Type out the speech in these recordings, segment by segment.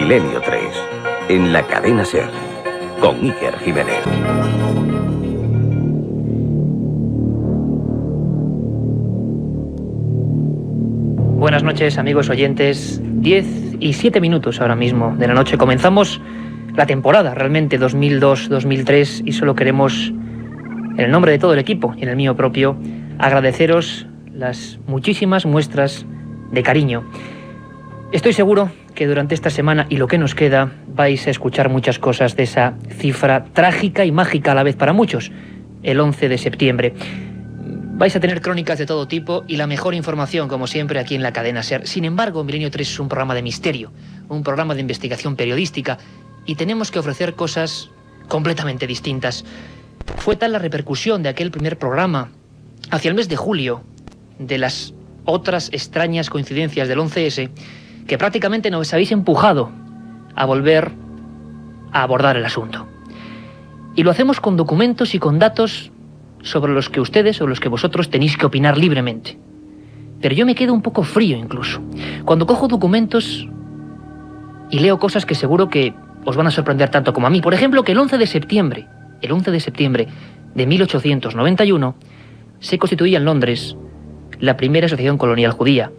Milenio 3, en la cadena SER, con Iker Jiménez. Buenas noches, amigos oyentes. 10:07 ahora mismo de la noche. Comenzamos la temporada, realmente 2002-2003, y solo queremos, en el nombre de todo el equipo y en el mío propio, agradeceros las muchísimas muestras de cariño. Estoy seguro que durante esta semana y lo que nos queda vais a escuchar muchas cosas de esa cifra trágica y mágica a la vez para muchos, el 11 de septiembre. Vais a tener crónicas de todo tipo y la mejor información, como siempre, aquí en la cadena SER. Sin embargo, Milenio 3 es un programa de misterio, un programa de investigación periodística, y tenemos que ofrecer cosas completamente distintas. Fue tal la repercusión de aquel primer programa, hacia el mes de julio, de las otras extrañas coincidencias del 11S, que prácticamente nos habéis empujado a volver a abordar el asunto. Y lo hacemos con documentos y con datos sobre los que ustedes, sobre los que vosotros tenéis que opinar libremente. Pero yo me quedo un poco frío incluso cuando cojo documentos y leo cosas que seguro que os van a sorprender tanto como a mí. Por ejemplo, que el 11 de septiembre de 1891 se constituía en Londres la primera asociación colonial judía.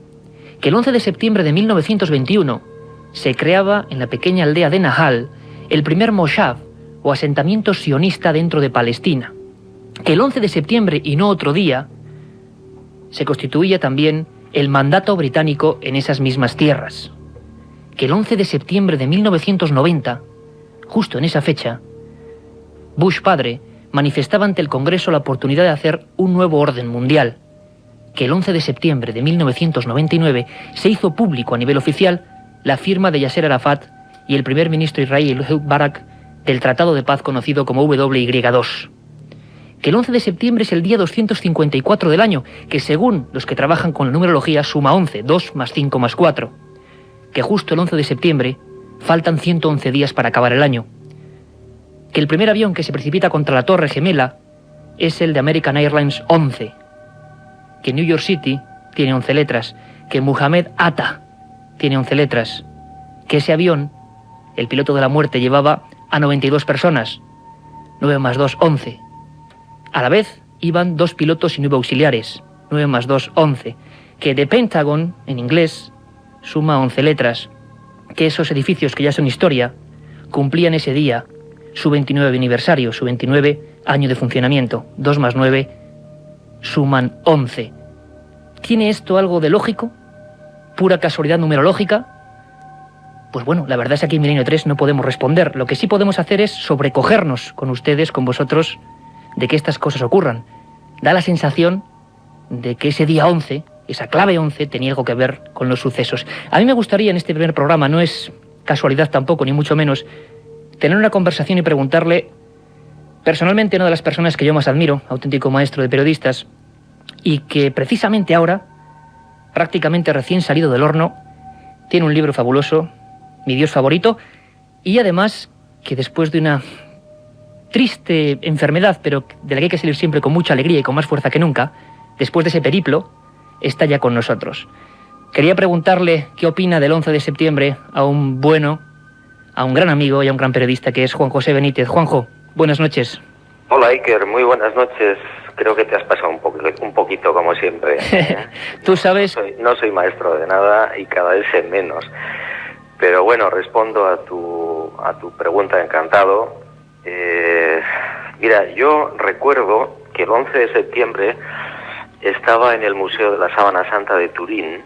Que el 11 de septiembre de 1921 se creaba en la pequeña aldea de Nahal el primer moshav, o asentamiento sionista dentro de Palestina. Que el 11 de septiembre y no otro día se constituía también el mandato británico en esas mismas tierras. Que el 11 de septiembre de 1990, justo en esa fecha, Bush padre manifestaba ante el Congreso la oportunidad de hacer un nuevo orden mundial. Que el 11 de septiembre de 1999 se hizo público a nivel oficial la firma de Yasser Arafat y el primer ministro israelí Ehud Barak del Tratado de Paz conocido como WY2. Que el 11 de septiembre es el día 254 del año, que según los que trabajan con la numerología suma 11, 2 más 5 más 4. Que justo el 11 de septiembre faltan 111 días para acabar el año. Que el primer avión que se precipita contra la Torre Gemela es el de American Airlines 11. Que New York City tiene 11 letras. Que Muhammad Atta tiene 11 letras. Que ese avión, el piloto de la muerte, llevaba a 92 personas. 9 más 2, 11. A la vez iban 2 pilotos y 9 auxiliares. 9 más 2, 11. Que The Pentagon, en inglés, suma 11 letras. Que esos edificios que ya son historia cumplían ese día su 29 aniversario, su 29 año de funcionamiento. 2 más 9 suman 11. ¿Tiene esto algo de lógico? ¿Pura casualidad numerológica? Pues bueno, la verdad es que aquí en Milenio 3 no podemos responder. Lo que sí podemos hacer es sobrecogernos con ustedes, con vosotros, de que estas cosas ocurran. Da la sensación de que ese día 11, esa clave 11, tenía algo que ver con los sucesos. A mí me gustaría en este primer programa, no es casualidad tampoco, ni mucho menos, tener una conversación y preguntarle personalmente a una de las personas que yo más admiro, auténtico maestro de periodistas, y que precisamente ahora, prácticamente recién salido del horno, tiene un libro fabuloso, Mi Dios favorito, y además que después de una triste enfermedad, pero de la que hay que salir siempre con mucha alegría y con más fuerza que nunca, después de ese periplo, está ya con nosotros. Quería preguntarle qué opina del 11 de septiembre a un gran amigo y a un gran periodista que es Juan José Benítez. Juanjo, buenas noches. Hola Iker, muy buenas noches. Creo que te has pasado un poquito como siempre. Tú sabes... No soy maestro de nada y cada vez sé menos. Pero bueno, respondo a tu pregunta encantado. Mira, yo recuerdo que el 11 de septiembre estaba en el Museo de la Sábana Santa de Turín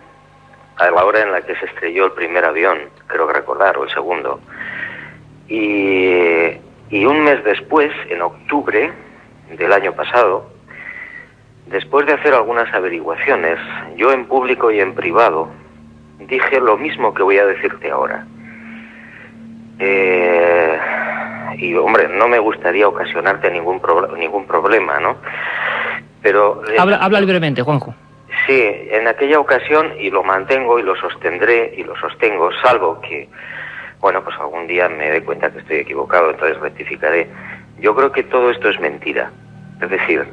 a la hora en la que se estrelló el primer avión, creo que recordar, o el segundo. Y un mes después, en octubre del año pasado, después de hacer algunas averiguaciones, yo en público y en privado dije lo mismo que voy a decirte ahora. Y hombre, no me gustaría ocasionarte ningún problema, ¿no? Pero habla libremente, Juanjo. Sí, en aquella ocasión, y lo mantengo y lo sostendré y lo sostengo, salvo que, bueno, pues algún día me dé cuenta que estoy equivocado, entonces rectificaré. Yo creo que todo esto es mentira. Es decir,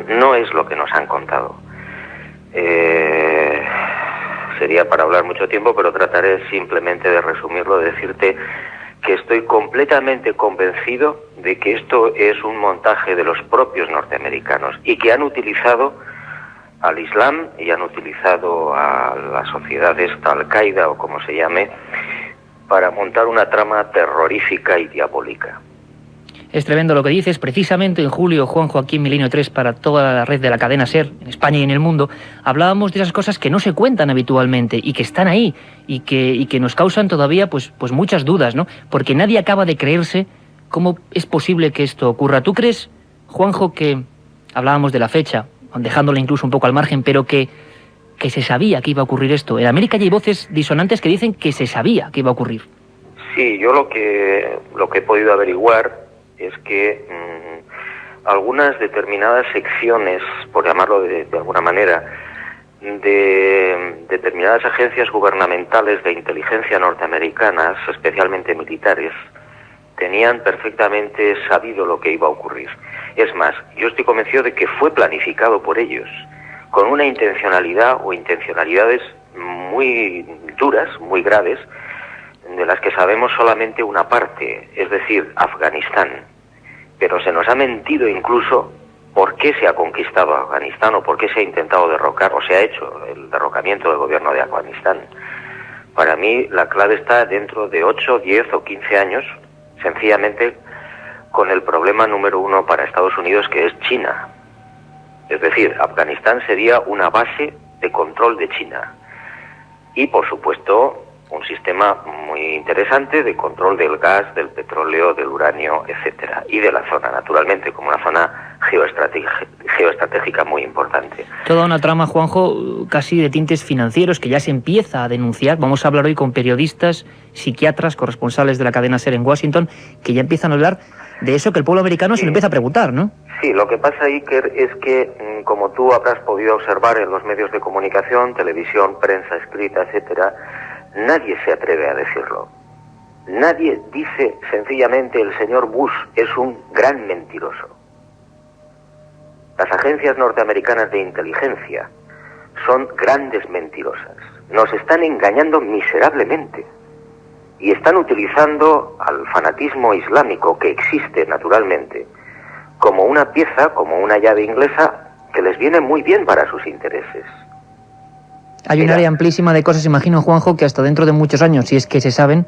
no es lo que nos han contado. Se sería para hablar mucho tiempo, pero trataré simplemente de resumirlo, de decirte que estoy completamente convencido de que esto es un montaje de los propios norteamericanos y que han utilizado al Islam y han utilizado a la sociedad esta, Al-Qaeda o como se llame, para montar una trama terrorífica y diabólica. Es tremendo lo que dices. Precisamente en julio, Juanjo, aquí en Milenio 3, para toda la red de la cadena SER, en España y en el mundo, hablábamos de esas cosas que no se cuentan habitualmente y que están ahí y que nos causan todavía pues muchas dudas, ¿no? Porque nadie acaba de creerse cómo es posible que esto ocurra. ¿Tú crees, Juanjo, que hablábamos de la fecha, dejándola incluso un poco al margen, pero que se sabía que iba a ocurrir esto? En América ya hay voces disonantes que dicen que se sabía que iba a ocurrir. Sí, yo lo que he podido averiguar es que algunas determinadas secciones, por llamarlo de alguna manera, de determinadas agencias gubernamentales de inteligencia norteamericanas, especialmente militares, tenían perfectamente sabido lo que iba a ocurrir. Es más, yo estoy convencido de que fue planificado por ellos, con una intencionalidad o intencionalidades muy duras, muy graves, de las que sabemos solamente una parte, es decir, Afganistán. Pero se nos ha mentido incluso por qué se ha conquistado Afganistán o por qué se ha intentado derrocar o se ha hecho el derrocamiento del gobierno de Afganistán. Para mí la clave está dentro de 8, 10 o 15 años, sencillamente con el problema número uno para Estados Unidos, que es China. Es decir, Afganistán sería una base de control de China. Y, por supuesto, un sistema muy interesante de control del gas, del petróleo, del uranio, etcétera, y de la zona, naturalmente, como una zona geoestratégica muy importante. Toda una trama, Juanjo, casi de tintes financieros que ya se empieza a denunciar. Vamos a hablar hoy con periodistas, psiquiatras, corresponsales de la cadena SER en Washington, que ya empiezan a hablar de eso que el pueblo americano se lo empieza a preguntar, ¿no? Sí, lo que pasa, Iker, es que, como tú habrás podido observar en los medios de comunicación, televisión, prensa escrita, etcétera, nadie se atreve a decirlo. Nadie dice sencillamente el señor Bush es un gran mentiroso. Las agencias norteamericanas de inteligencia son grandes mentirosas. Nos están engañando miserablemente. Y están utilizando al fanatismo islámico, que existe naturalmente, como una pieza, como una llave inglesa, que les viene muy bien para sus intereses. Hay un área amplísima de cosas, imagino, Juanjo, que hasta dentro de muchos años, si es que se saben,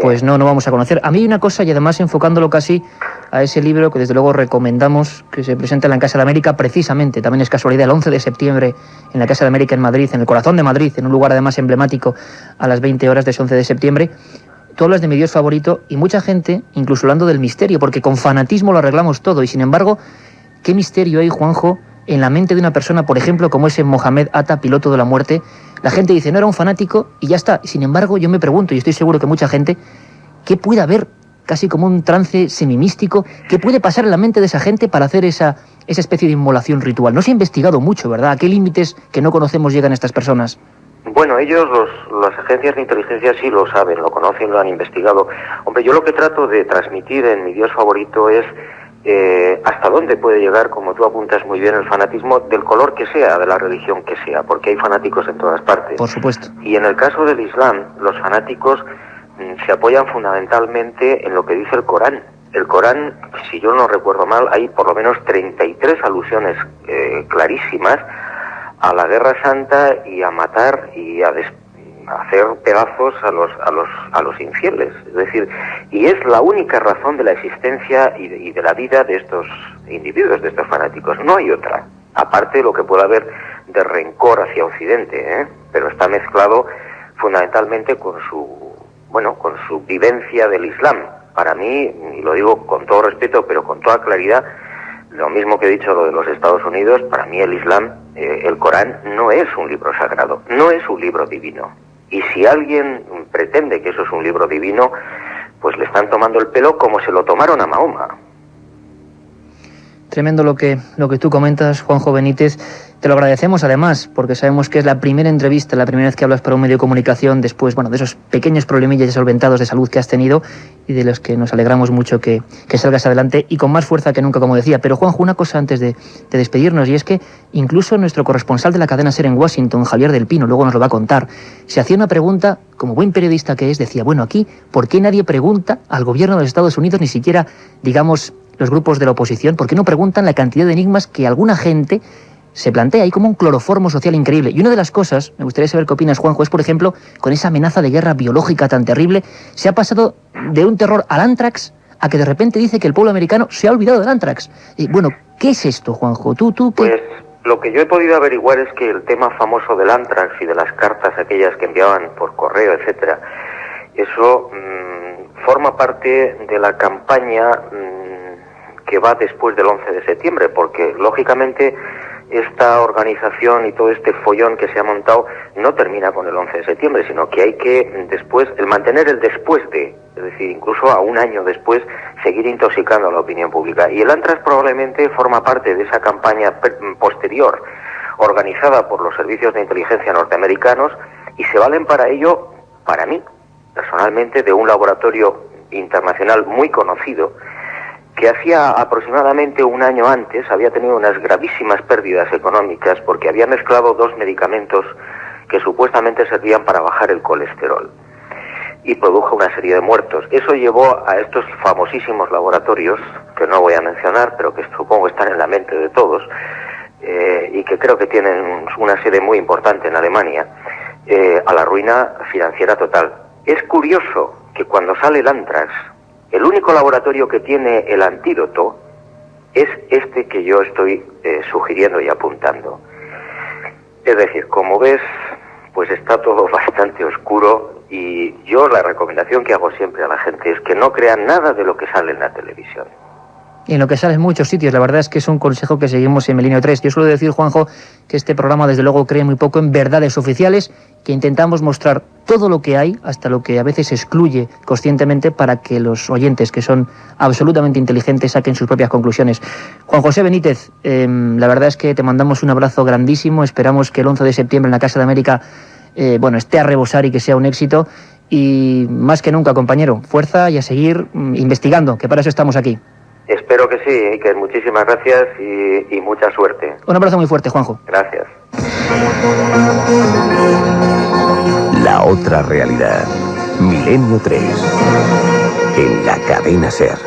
pues no vamos a conocer. A mí hay una cosa, y además enfocándolo casi a ese libro que desde luego recomendamos, que se presenta en la Casa de América, precisamente, también es casualidad, el 11 de septiembre, en la Casa de América en Madrid, en el corazón de Madrid, en un lugar además emblemático, a las 20 horas de ese 11 de septiembre. Tú hablas de mi Dios favorito y mucha gente, incluso hablando del misterio, porque con fanatismo lo arreglamos todo, y sin embargo, ¿qué misterio hay, Juanjo, en la mente de una persona, por ejemplo, como ese Mohamed Atta, piloto de la muerte? La gente dice, no, era un fanático y ya está. Sin embargo, yo me pregunto, y estoy seguro que mucha gente, ¿qué puede haber, casi como un trance semimístico, qué puede pasar en la mente de esa gente para hacer esa especie de inmolación ritual? No se ha investigado mucho, ¿verdad? ¿A qué límites que no conocemos llegan estas personas? Bueno, ellos, las agencias de inteligencia sí lo saben, lo conocen, lo han investigado. Hombre, yo lo que trato de transmitir en mi Dios favorito es hasta dónde puede llegar, como tú apuntas muy bien, el fanatismo del color que sea, de la religión que sea, porque hay fanáticos en todas partes. Por supuesto. Y en el caso del Islam, los fanáticos se apoyan fundamentalmente en lo que dice el Corán. El Corán, si yo no recuerdo mal, hay por lo menos 33 alusiones clarísimas a la Guerra Santa y a matar y a hacer pedazos a los infieles. Es decir, y es la única razón de la existencia y de la vida de estos individuos, de estos fanáticos. No hay otra, aparte de lo que pueda haber de rencor hacia Occidente, pero está mezclado fundamentalmente con su vivencia del Islam. Para mí, y lo digo con todo respeto, pero con toda claridad, lo mismo que he dicho lo de los Estados Unidos, para mí el Islam, el Corán, no es un libro sagrado, no es un libro divino. Y si alguien pretende que eso es un libro divino, pues le están tomando el pelo como se lo tomaron a Mahoma. Tremendo lo que tú comentas, Juanjo Benítez. Te lo agradecemos además, porque sabemos que es la primera entrevista, la primera vez que hablas para un medio de comunicación después, de esos pequeños problemillas ya solventados de salud que has tenido y de los que nos alegramos mucho que salgas adelante y con más fuerza que nunca, como decía. Pero Juanjo, una cosa antes de despedirnos, y es que incluso nuestro corresponsal de la cadena SER en Washington, Javier del Pino, luego nos lo va a contar, se hacía una pregunta, como buen periodista que es, decía, bueno, aquí, ¿por qué nadie pregunta al gobierno de los Estados Unidos, ni siquiera, digamos, los grupos de la oposición, por qué no preguntan la cantidad de enigmas que alguna gente se plantea ahí como un cloroformo social increíble? Y una de las cosas, me gustaría saber qué opinas, Juanjo, es, por ejemplo, con esa amenaza de guerra biológica tan terrible, se ha pasado de un terror al ántrax a que de repente dice que el pueblo americano se ha olvidado del ántrax. Bueno, ¿qué es esto, Juanjo? ¿Tú qué? Pues lo que yo he podido averiguar es que el tema famoso del ántrax y de las cartas aquellas que enviaban por correo, etcétera, eso forma parte de la campaña que va después del 11 de septiembre, porque lógicamente esta organización y todo este follón que se ha montado no termina con el 11 de septiembre, sino que hay que después, el mantener el después de, es decir, incluso a un año después, seguir intoxicando a la opinión pública. Y el Antrax probablemente forma parte de esa campaña posterior, organizada por los servicios de inteligencia norteamericanos, y se valen para ello, para mí, personalmente, de un laboratorio internacional muy conocido, que hacía aproximadamente un año antes había tenido unas gravísimas pérdidas económicas porque había mezclado dos medicamentos que supuestamente servían para bajar el colesterol y produjo una serie de muertos. Eso llevó a estos famosísimos laboratorios, que no voy a mencionar, pero que supongo están en la mente de todos, y que creo que tienen una sede muy importante en Alemania, a la ruina financiera total. Es curioso que cuando sale el Antrax, el único laboratorio que tiene el antídoto es este que yo estoy sugiriendo y apuntando. Es decir, como ves, pues está todo bastante oscuro, y yo la recomendación que hago siempre a la gente es que no crean nada de lo que sale en la televisión. Y en lo que sale en muchos sitios, la verdad es que es un consejo que seguimos en Milenio 3. Yo suelo decir, Juanjo, que este programa desde luego cree muy poco en verdades oficiales, que intentamos mostrar todo lo que hay, hasta lo que a veces excluye conscientemente, para que los oyentes, que son absolutamente inteligentes, saquen sus propias conclusiones. Juan José Benítez, la verdad es que te mandamos un abrazo grandísimo, esperamos que el 11 de septiembre en la Casa de América esté a rebosar y que sea un éxito, y más que nunca, compañero, fuerza y a seguir investigando, que para eso estamos aquí. Espero que sí, Iker. Muchísimas gracias y mucha suerte. Un abrazo muy fuerte, Juanjo. Gracias. La otra realidad. Milenio 3. En la cadena SER.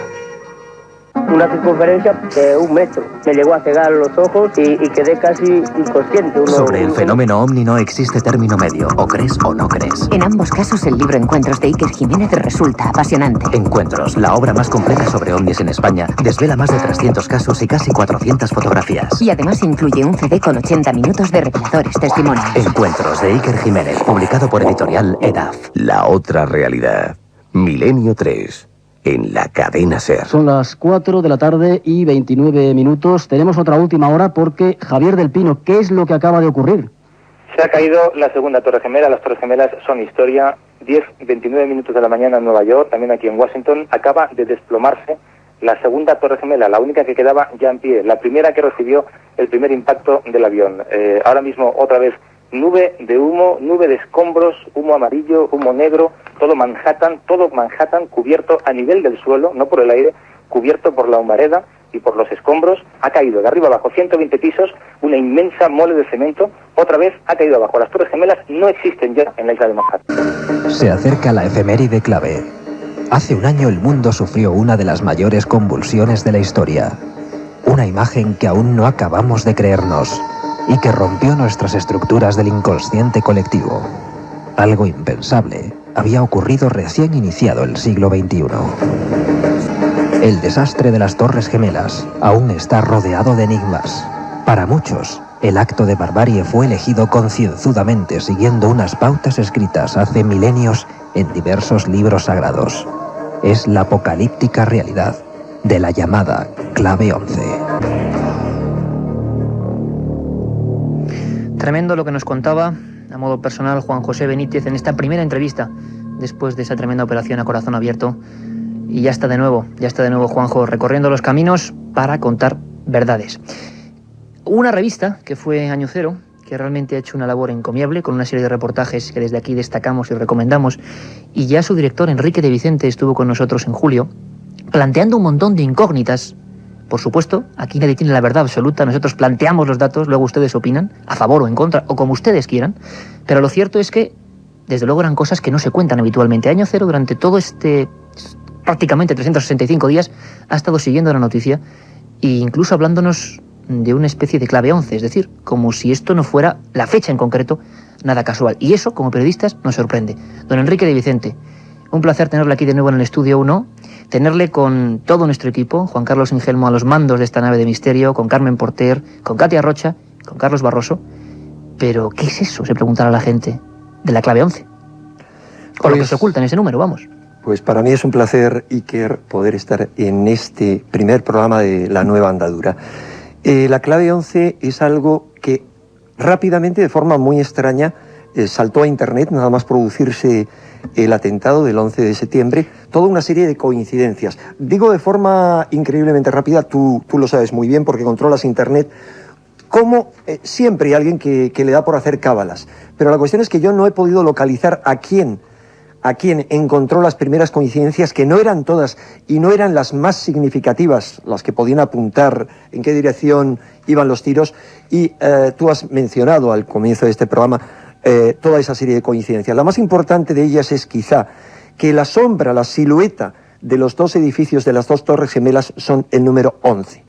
Una circunferencia de 1 metro. Me llegó a cegar los ojos y quedé casi inconsciente. Sobre el fenómeno ovni no existe término medio, o crees o no crees. En ambos casos el libro Encuentros de Iker Jiménez resulta apasionante. Encuentros, la obra más completa sobre ovnis en España, desvela más de 300 casos y casi 400 fotografías. Y además incluye un CD con 80 minutos de reveladores testimonios. Encuentros de Iker Jiménez, publicado por editorial EDAF. La otra realidad. Milenio 3. En la cadena SER. Son las 4 de la tarde y 29 minutos. Tenemos otra última hora porque, Javier del Pino, ¿qué es lo que acaba de ocurrir? Se ha caído la segunda Torre Gemela. Las Torres Gemelas son historia. 10:29 minutos de la mañana en Nueva York, también aquí en Washington. Acaba de desplomarse la segunda Torre Gemela, la única que quedaba ya en pie. La primera que recibió el primer impacto del avión. Ahora mismo, otra vez, nube de humo, nube de escombros, humo amarillo, humo negro, todo Manhattan cubierto a nivel del suelo, no por el aire, cubierto por la humareda y por los escombros. Ha caído de arriba abajo 120 pisos, una inmensa mole de cemento, otra vez ha caído abajo. Las Torres Gemelas no existen ya en la isla de Manhattan. Se acerca la efeméride clave. Hace un año el mundo sufrió una de las mayores convulsiones de la historia. Una imagen que aún no acabamos de creernos y que rompió nuestras estructuras del inconsciente colectivo. Algo impensable había ocurrido recién iniciado el siglo XXI. El desastre de las Torres Gemelas aún está rodeado de enigmas. Para muchos, el acto de barbarie fue elegido concienzudamente siguiendo unas pautas escritas hace milenios en diversos libros sagrados. Es la apocalíptica realidad de la llamada Clave 11. Tremendo lo que nos contaba, a modo personal, Juan José Benítez en esta primera entrevista después de esa tremenda operación a corazón abierto. Y ya está de nuevo, Juanjo, recorriendo los caminos para contar verdades. Una revista que fue Año Cero, que realmente ha hecho una labor encomiable con una serie de reportajes que desde aquí destacamos y recomendamos, y ya su director Enrique de Vicente estuvo con nosotros en julio, planteando un montón de incógnitas. Por supuesto, aquí nadie tiene la verdad absoluta, nosotros planteamos los datos, luego ustedes opinan, a favor o en contra, o como ustedes quieran, pero lo cierto es que, desde luego, eran cosas que no se cuentan habitualmente. Año Cero, durante todo prácticamente 365 días, ha estado siguiendo la noticia e incluso hablándonos de una especie de clave 11, es decir, como si esto no fuera la fecha en concreto, nada casual. Y eso, como periodistas, nos sorprende. Don Enrique de Vicente, un placer tenerle aquí de nuevo en el Estudio 1, tenerle con todo nuestro equipo, Juan Carlos Ingelmo a los mandos de esta nave de misterio, con Carmen Porter, con Katia Rocha, con Carlos Barroso. Pero, ¿qué es eso?, se preguntará la gente, de la clave 11. O lo que se oculta en ese número, vamos. Pues para mí es un placer, Iker, poder estar en este primer programa de La Nueva Andadura. La clave 11 es algo que rápidamente, de forma muy extraña, saltó a Internet, nada más producirse el atentado del 11 de septiembre, toda una serie de coincidencias. Digo de forma increíblemente rápida, tú lo sabes muy bien porque controlas Internet, como siempre hay alguien que le da por hacer cábalas. Pero la cuestión es que yo no he podido localizar a quién encontró las primeras coincidencias, que no eran todas y no eran las más significativas, las que podían apuntar en qué dirección iban los tiros, y tú has mencionado al comienzo de este programa toda esa serie de coincidencias. La más importante de ellas es quizá que la sombra, la silueta de los dos edificios de las dos torres gemelas son el número 11.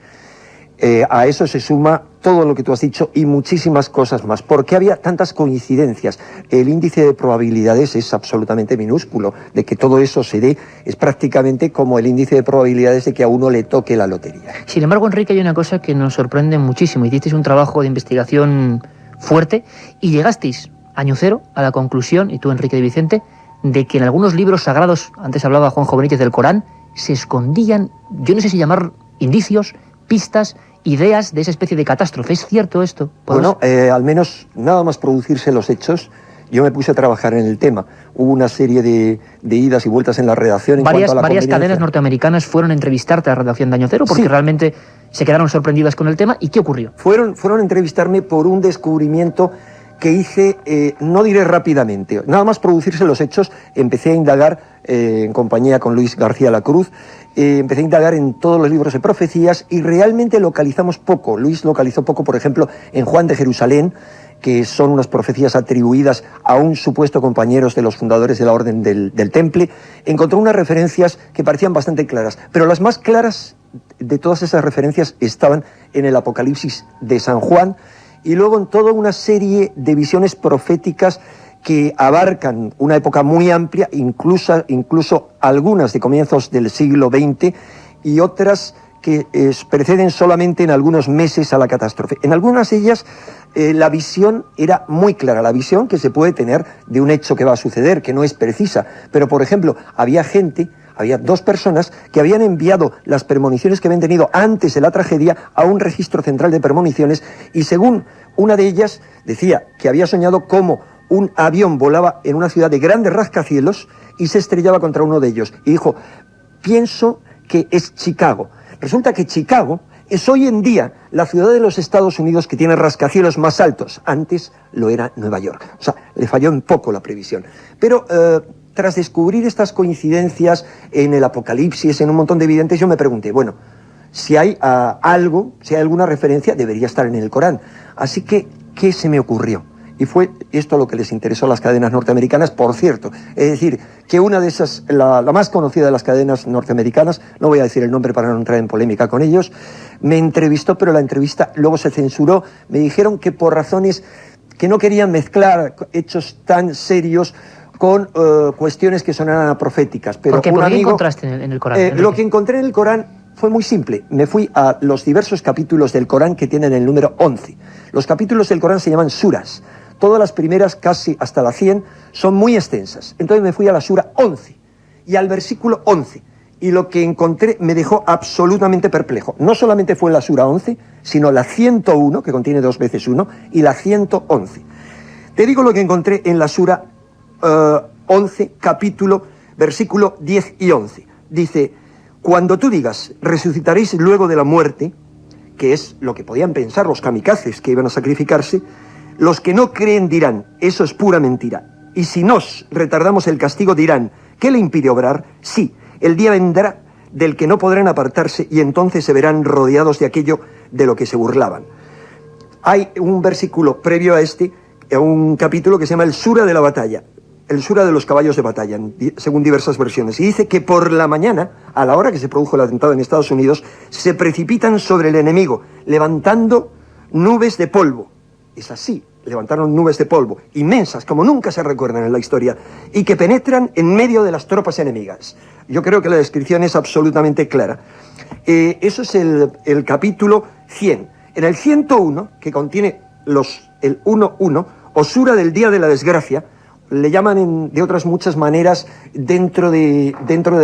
A eso se suma todo lo que tú has dicho y muchísimas cosas más. ¿Por qué había tantas coincidencias? El índice de probabilidades es absolutamente minúsculo. De que todo eso se dé es prácticamente como el índice de probabilidades de que a uno le toque la lotería. Sin embargo, Enrique, hay una cosa que nos sorprende muchísimo. Hicisteis un trabajo de investigación fuerte y llegasteis, Año Cero, a la conclusión, y tú, Enrique de Vicente, de que en algunos libros sagrados, antes hablaba Juanjo Benítez del Corán, se escondían, yo no sé si llamar indicios, pistas, ideas de esa especie de catástrofe. ¿Es cierto esto? Bueno, al menos nada más producirse los hechos, yo me puse a trabajar en el tema. Hubo una serie de idas y vueltas en la redacción. Varias cadenas norteamericanas fueron a entrevistarte a la redacción de Año Cero porque realmente se quedaron sorprendidas con el tema. ¿Y qué ocurrió? Fueron a entrevistarme por un descubrimiento que hice, no diré rápidamente, nada más producirse los hechos, empecé a indagar en compañía con Luis García Lacruz, empecé a indagar en todos los libros de profecías y realmente localizamos poco. Luis localizó poco, por ejemplo, en Juan de Jerusalén, que son unas profecías atribuidas a un supuesto compañero de los fundadores de la Orden del Temple. Encontró unas referencias que parecían bastante claras, pero las más claras de todas esas referencias estaban en el Apocalipsis de San Juan, y luego en toda una serie de visiones proféticas que abarcan una época muy amplia, incluso algunas de comienzos del siglo XX y otras que preceden solamente en algunos meses a la catástrofe. En algunas de ellas la visión era muy clara, la visión que se puede tener de un hecho que va a suceder, que no es precisa. Pero, por ejemplo, había dos personas que habían enviado las premoniciones que habían tenido antes de la tragedia a un registro central de premoniciones, y según una de ellas decía que había soñado cómo un avión volaba en una ciudad de grandes rascacielos y se estrellaba contra uno de ellos. Y dijo, pienso que es Chicago. Resulta que Chicago es hoy en día la ciudad de los Estados Unidos que tiene rascacielos más altos. Antes lo era Nueva York. O sea, le falló un poco la previsión. Pero tras descubrir estas coincidencias en el Apocalipsis, en un montón de evidentes, yo me pregunté, bueno, si hay si hay alguna referencia, debería estar en el Corán. Así que, ¿qué se me ocurrió? Y fue esto lo que les interesó a las cadenas norteamericanas, por cierto. Es decir, que una de esas, la más conocida de las cadenas norteamericanas, no voy a decir el nombre para no entrar en polémica con ellos, me entrevistó, pero la entrevista luego se censuró. Me dijeron que por razones que no querían mezclar hechos tan serios con cuestiones que sonaran proféticas. Pero ¿Por qué encontraste en el Corán? Lo que encontré en el Corán fue muy simple. Me fui a los diversos capítulos del Corán que tienen el número 11. Los capítulos del Corán se llaman suras. Todas las primeras, casi hasta la 100, son muy extensas. Entonces me fui a la sura 11 y al versículo 11. Y lo que encontré me dejó absolutamente perplejo. No solamente fue la sura 11, sino la 101, que contiene 2 veces 1, y la 111. Te digo lo que encontré en la sura 11, versículo 10 y 11. Dice, cuando tú digas, resucitaréis luego de la muerte, que es lo que podían pensar los kamikazes que iban a sacrificarse, los que no creen dirán, eso es pura mentira. Y si nos retardamos el castigo dirán, ¿qué le impide obrar? Sí, el día vendrá del que no podrán apartarse y entonces se verán rodeados de aquello de lo que se burlaban. Hay un versículo previo a este, un capítulo que se llama el Sura de la batalla, el Sura de los caballos de batalla, según diversas versiones. Y dice que por la mañana, a la hora que se produjo el atentado en Estados Unidos, se precipitan sobre el enemigo, levantando nubes de polvo. Es así, levantaron nubes de polvo, inmensas, como nunca se recuerdan en la historia, y que penetran en medio de las tropas enemigas. Yo creo que la descripción es absolutamente clara. Eso es el capítulo 100. En el 101, que contiene el 1.1, o Sura del Día de la Desgracia, le llaman de otras muchas maneras dentro de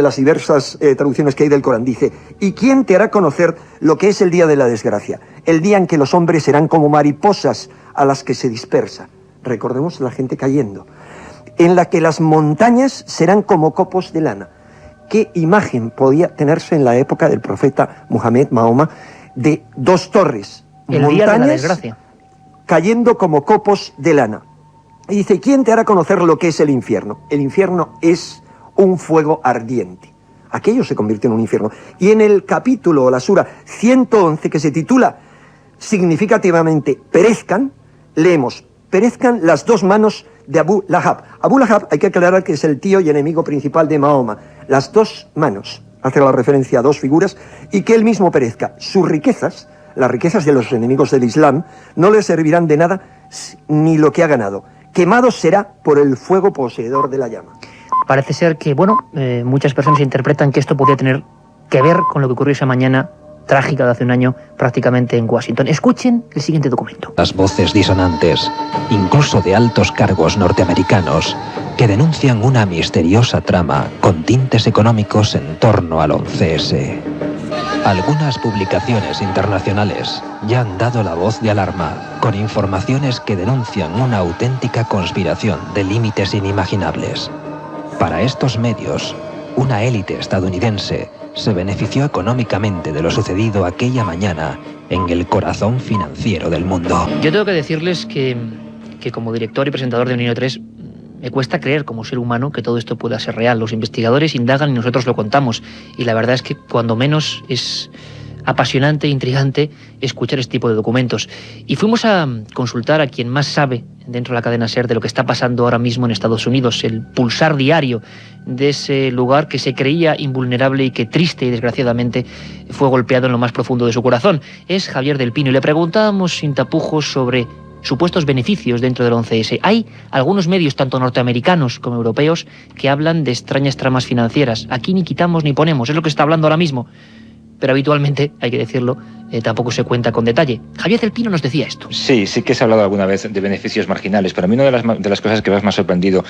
las diversas traducciones que hay del Corán. Dice, ¿y quién te hará conocer lo que es el día de la desgracia? El día en que los hombres serán como mariposas a las que se dispersa. Recordemos la gente cayendo. En la que las montañas serán como copos de lana. ¿Qué imagen podía tenerse en la época del profeta Muhammad, Mahoma, de dos torres? El día de la desgracia. Cayendo como copos de lana. Y dice, ¿quién te hará conocer lo que es el infierno? El infierno es un fuego ardiente. Aquello se convirtió en un infierno. Y en el capítulo, o la sura 111, que se titula significativamente perezcan, leemos, perezcan las dos manos de Abu Lahab. Abu Lahab, hay que aclarar que es el tío y enemigo principal de Mahoma. Las dos manos, hace la referencia a dos figuras, y que él mismo perezca. Sus riquezas, las riquezas de los enemigos del Islam, no le servirán de nada ni lo que ha ganado. Quemado será por el fuego poseedor de la llama. Parece ser que, muchas personas interpretan que esto podría tener que ver con lo que ocurrió esa mañana trágica de hace un año prácticamente en Washington. Escuchen el siguiente documento. Las voces disonantes, incluso de altos cargos norteamericanos, que denuncian una misteriosa trama con tintes económicos en torno al 11S. Algunas publicaciones internacionales ya han dado la voz de alarma con informaciones que denuncian una auténtica conspiración de límites inimaginables. Para estos medios, una élite estadounidense se benefició económicamente de lo sucedido aquella mañana en el corazón financiero del mundo. Yo tengo que decirles que como director y presentador de Milenio 3 me cuesta creer como ser humano que todo esto pueda ser real. Los investigadores indagan y nosotros lo contamos. Y la verdad es que cuando menos es apasionante e intrigante escuchar este tipo de documentos. Y fuimos a consultar a quien más sabe dentro de la cadena SER de lo que está pasando ahora mismo en Estados Unidos, el pulsar diario de ese lugar que se creía invulnerable y que triste y desgraciadamente fue golpeado en lo más profundo de su corazón. Es Javier del Pino y le preguntábamos sin tapujos sobre supuestos beneficios dentro del 11S. Hay algunos medios, tanto norteamericanos como europeos, que hablan de extrañas tramas financieras. Aquí ni quitamos ni ponemos, es lo que está hablando ahora mismo. Pero habitualmente, hay que decirlo, tampoco se cuenta con detalle. Javier del Pino nos decía esto. Sí que se ha hablado alguna vez de beneficios marginales, pero a mí una de las cosas que más me ha sorprendido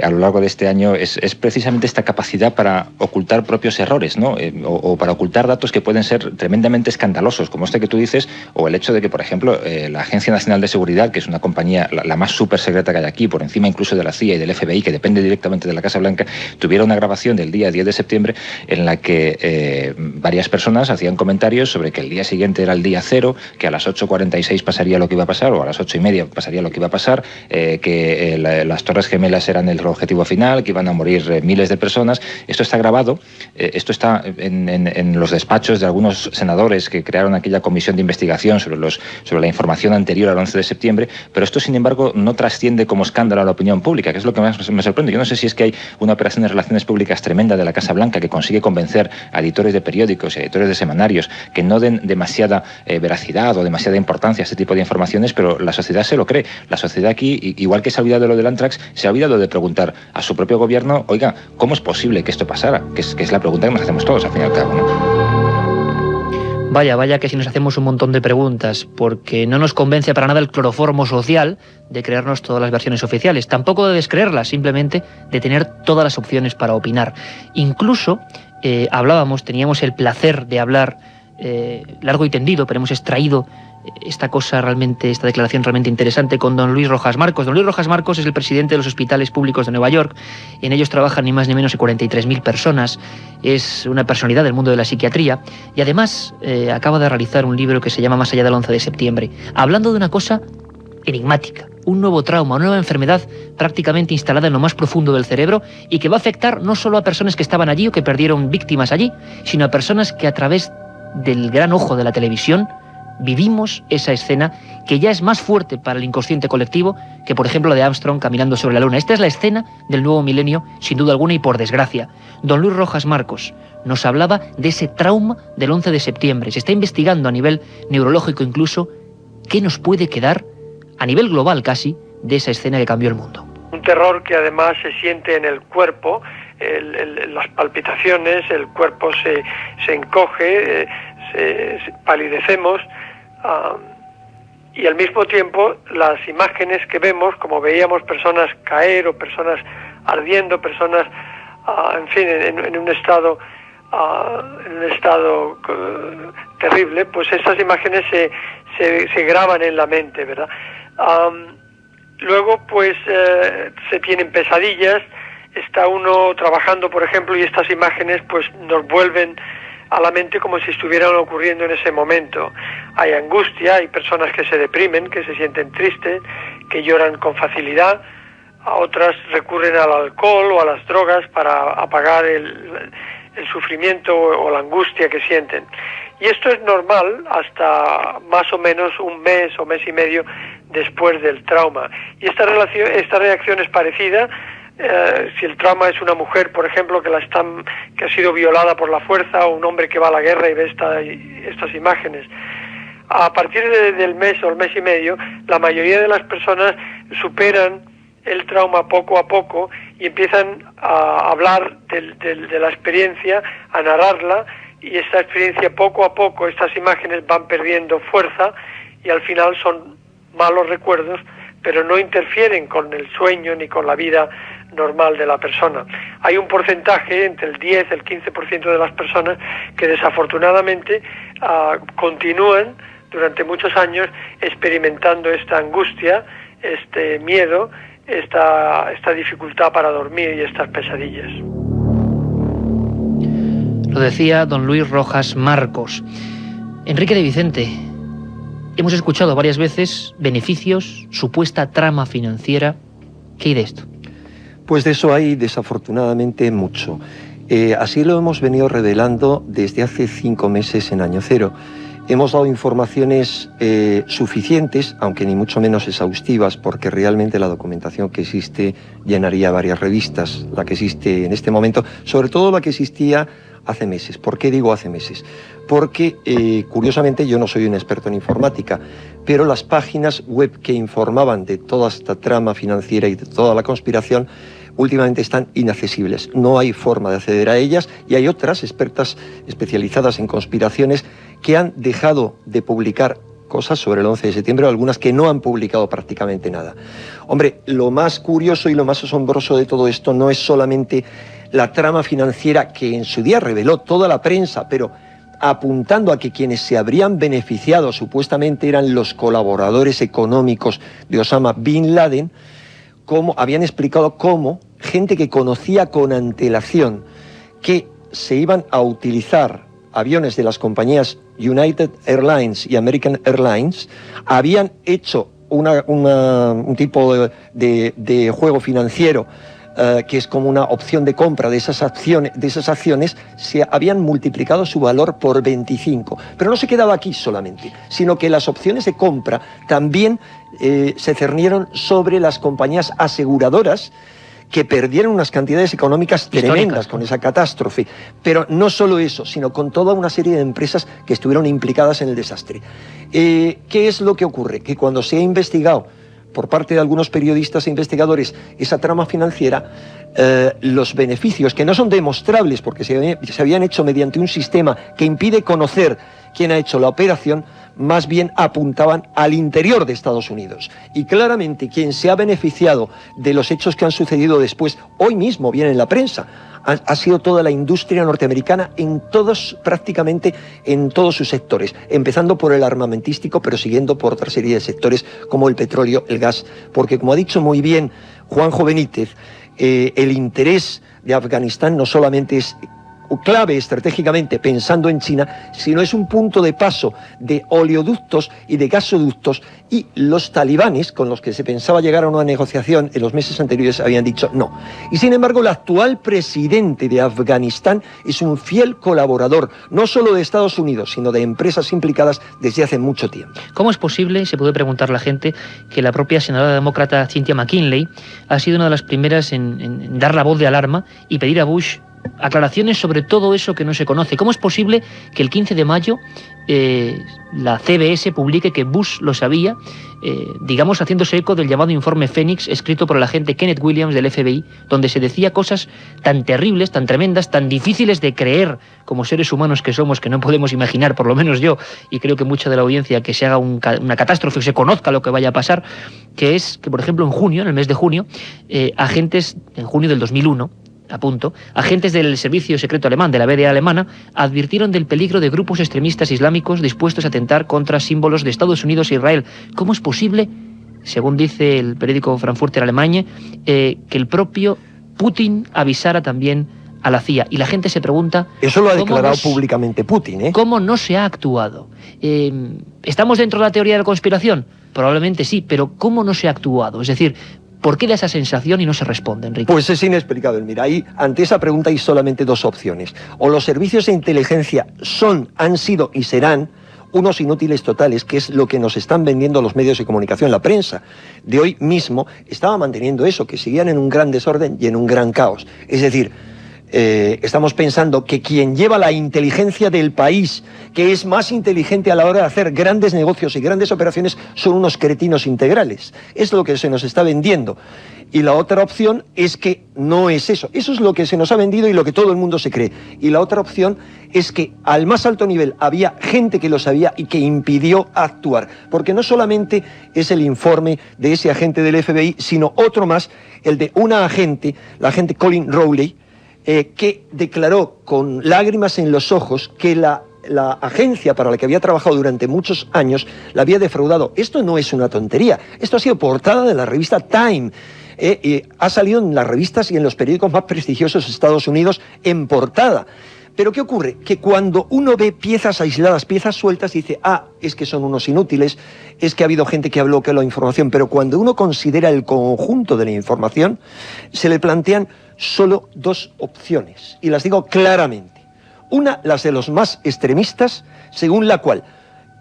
a lo largo de este año es precisamente esta capacidad para ocultar propios errores, ¿no? O para ocultar datos que pueden ser tremendamente escandalosos, como este que tú dices, o el hecho de que, por ejemplo, la Agencia Nacional de Seguridad, que es una compañía la más súper secreta que hay aquí, por encima incluso de la CIA y del FBI, que depende directamente de la Casa Blanca, tuviera una grabación del día 10 de septiembre en la que varias personas hacían comentarios sobre que el día siguiente era el día cero, que a las 8:46 pasaría lo que iba a pasar, o a las 8:30 pasaría lo que iba a pasar, que las Torres Gemelas eran el objetivo final, que iban a morir miles de personas. Esto está grabado, esto está en los despachos de algunos senadores que crearon aquella comisión de investigación sobre la información anterior al 11 de septiembre, pero esto, sin embargo, no trasciende como escándalo a la opinión pública, que es lo que más me sorprende. Yo no sé si es que hay una operación de relaciones públicas tremenda de la Casa Blanca que consigue convencer a editores de periódicos y editores de semanarios que no den demasiada veracidad o demasiada importancia a este tipo de informaciones, pero la sociedad se lo cree. La sociedad aquí, igual que se ha olvidado de lo del Antrax, se ha olvidado de preguntar a su propio gobierno, oiga, ¿cómo es posible que esto pasara? Que es la pregunta que nos hacemos todos, al fin y al cabo, ¿no? Vaya que si nos hacemos un montón de preguntas, porque no nos convence para nada el cloroformo social de creernos todas las versiones oficiales, tampoco de descreerlas, simplemente de tener todas las opciones para opinar. Incluso teníamos el placer de hablar largo y tendido, pero hemos extraído esta declaración realmente interesante con don Luis Rojas Marcos. Don Luis Rojas Marcos es el presidente de los hospitales públicos de Nueva York. En ellos trabajan ni más ni menos que 43.000 personas. Es una personalidad del mundo de la psiquiatría y además acaba de realizar un libro que se llama Más allá del 11 de septiembre, hablando de una cosa enigmática, un nuevo trauma, una nueva enfermedad prácticamente instalada en lo más profundo del cerebro y que va a afectar no solo a personas que estaban allí o que perdieron víctimas allí, sino a personas que a través del gran ojo de la televisión vivimos esa escena que ya es más fuerte para el inconsciente colectivo que, por ejemplo, la de Armstrong caminando sobre la Luna. Esta es la escena del nuevo milenio, sin duda alguna, y por desgracia. Don Luis Rojas Marcos nos hablaba de ese trauma del 11 de septiembre. Se está investigando a nivel neurológico incluso qué nos puede quedar, a nivel global casi, de esa escena que cambió el mundo. Un terror que además se siente en el cuerpo, las palpitaciones, el cuerpo se encoge, palidecemos, y al mismo tiempo las imágenes que vemos, como veíamos personas caer o personas ardiendo, personas, en fin, en un estado terrible, pues estas imágenes se graban en la mente, ¿verdad? Luego, pues, se tienen pesadillas, está uno trabajando, por ejemplo, y estas imágenes, pues, nos vuelven a la mente como si estuvieran ocurriendo en ese momento. Hay angustia, hay personas que se deprimen, que se sienten tristes, que lloran con facilidad, a otras recurren al alcohol o a las drogas para apagar el sufrimiento o la angustia que sienten. Y esto es normal hasta más o menos un mes o mes y medio después del trauma. Y esta reacción es parecida. Si el trauma es una mujer, por ejemplo, que ha sido violada por la fuerza, o un hombre que va a la guerra y ve estas imágenes. A partir del mes o el mes y medio, la mayoría de las personas superan el trauma poco a poco y empiezan a hablar de la experiencia, a narrarla, y esta experiencia poco a poco, estas imágenes van perdiendo fuerza y al final son malos recuerdos, pero no interfieren con el sueño ni con la vida normal de la persona. Hay un porcentaje, entre el 10 y el 15% de las personas, que desafortunadamente continúan durante muchos años experimentando esta angustia, este miedo, esta dificultad para dormir y estas pesadillas. Lo decía don Luis Rojas Marcos. Enrique de Vicente, hemos escuchado varias veces beneficios, supuesta trama financiera. ¿Qué hay de esto? Pues de eso hay desafortunadamente mucho. Así lo hemos venido revelando desde hace 5 meses en Año Cero. Hemos dado informaciones suficientes, aunque ni mucho menos exhaustivas, porque realmente la documentación que existe llenaría varias revistas, la que existe en este momento, sobre todo la que existía hace meses. ¿Por qué digo hace meses? Porque, curiosamente, yo no soy un experto en informática, pero las páginas web que informaban de toda esta trama financiera y de toda la conspiración últimamente están inaccesibles. No hay forma de acceder a ellas y hay otras expertas especializadas en conspiraciones que han dejado de publicar cosas sobre el 11 de septiembre, algunas que no han publicado prácticamente nada. Hombre, lo más curioso y lo más asombroso de todo esto no es solamente la trama financiera que en su día reveló toda la prensa, pero apuntando a que quienes se habrían beneficiado supuestamente eran los colaboradores económicos de Osama Bin Laden, como habían explicado cómo gente que conocía con antelación que se iban a utilizar aviones de las compañías United Airlines y American Airlines habían hecho un tipo de juego financiero que es como una opción de compra de esas acciones, se habían multiplicado su valor por 25. Pero no se quedaba aquí solamente, sino que las opciones de compra también se cernieron sobre las compañías aseguradoras, que perdieron unas cantidades económicas tremendas con esa catástrofe. Pero no solo eso, sino con toda una serie de empresas que estuvieron implicadas en el desastre. ¿Qué es lo que ocurre? Que cuando se ha investigado por parte de algunos periodistas e investigadores esa trama financiera, los beneficios, que no son demostrables porque se habían hecho mediante un sistema que impide conocer quién ha hecho la operación, más bien apuntaban al interior de Estados Unidos. Y claramente quien se ha beneficiado de los hechos que han sucedido después, hoy mismo viene en la prensa, ha sido toda la industria norteamericana prácticamente en todos sus sectores, empezando por el armamentístico, pero siguiendo por otra serie de sectores como el petróleo, el gas, porque como ha dicho muy bien Juanjo Benítez, el interés de Afganistán no solamente es clave estratégicamente pensando en China, sino es un punto de paso de oleoductos y de gasoductos, y los talibanes, con los que se pensaba llegar a una negociación en los meses anteriores, habían dicho no. Y sin embargo, el actual presidente de Afganistán es un fiel colaborador, no solo de Estados Unidos, sino de empresas implicadas desde hace mucho tiempo. ¿Cómo es posible, se puede preguntar la gente, que la propia senadora demócrata Cynthia McKinley ha sido una de las primeras en dar la voz de alarma y pedir a Bush aclaraciones sobre todo eso que no se conoce? ¿Cómo es posible que el 15 de mayo la CBS publique que Bush lo sabía, digamos haciéndose eco del llamado informe Fénix, escrito por el agente Kenneth Williams del FBI, donde se decía cosas tan terribles, tan tremendas, tan difíciles de creer como seres humanos que somos, que no podemos imaginar, por lo menos yo, y creo que mucha de la audiencia, que se haga una catástrofe, que se conozca lo que vaya a pasar, que es que, por ejemplo, en junio, en el mes de junio, agentes, en junio del 2001, agentes del servicio secreto alemán, de la BDA alemana, advirtieron del peligro de grupos extremistas islámicos dispuestos a atentar contra símbolos de Estados Unidos e Israel. ¿Cómo es posible, según dice el periódico Frankfurter Allgemeine, que el propio Putin avisara también a la CIA? Y la gente se pregunta... Eso lo ha declarado públicamente Putin, ¿eh? ¿Cómo no se ha actuado? ¿Estamos dentro de la teoría de la conspiración? Probablemente sí, pero ¿cómo no se ha actuado? Es decir, ¿por qué da esa sensación y no se responde, Enrique? Pues es inexplicable. Mira, ahí, ante esa pregunta hay solamente dos opciones. O los servicios de inteligencia han sido y serán unos inútiles totales, que es lo que nos están vendiendo los medios de comunicación. La prensa de hoy mismo estaba manteniendo eso, que seguían en un gran desorden y en un gran caos. Es decir, estamos pensando que quien lleva la inteligencia del país, que es más inteligente a la hora de hacer grandes negocios y grandes operaciones, son unos cretinos integrales. Es lo que se nos está vendiendo. Y la otra opción es que no es eso. Eso es lo que se nos ha vendido y lo que todo el mundo se cree. Y la otra opción es que al más alto nivel había gente que lo sabía y que impidió actuar. Porque no solamente es el informe de ese agente del FBI, sino otro más, el de una agente, la agente Colin Rowley, que declaró con lágrimas en los ojos que la agencia para la que había trabajado durante muchos años la había defraudado. Esto no es una tontería. Esto ha sido portada de la revista Time. Ha salido en las revistas y en los periódicos más prestigiosos de Estados Unidos en portada. Pero ¿qué ocurre? Que cuando uno ve piezas aisladas, piezas sueltas, dice, es que son unos inútiles, es que ha habido gente que ha bloqueado la información. Pero cuando uno considera el conjunto de la información, se le plantean solo dos opciones. Y las digo claramente. Una, las de los más extremistas, según la cual,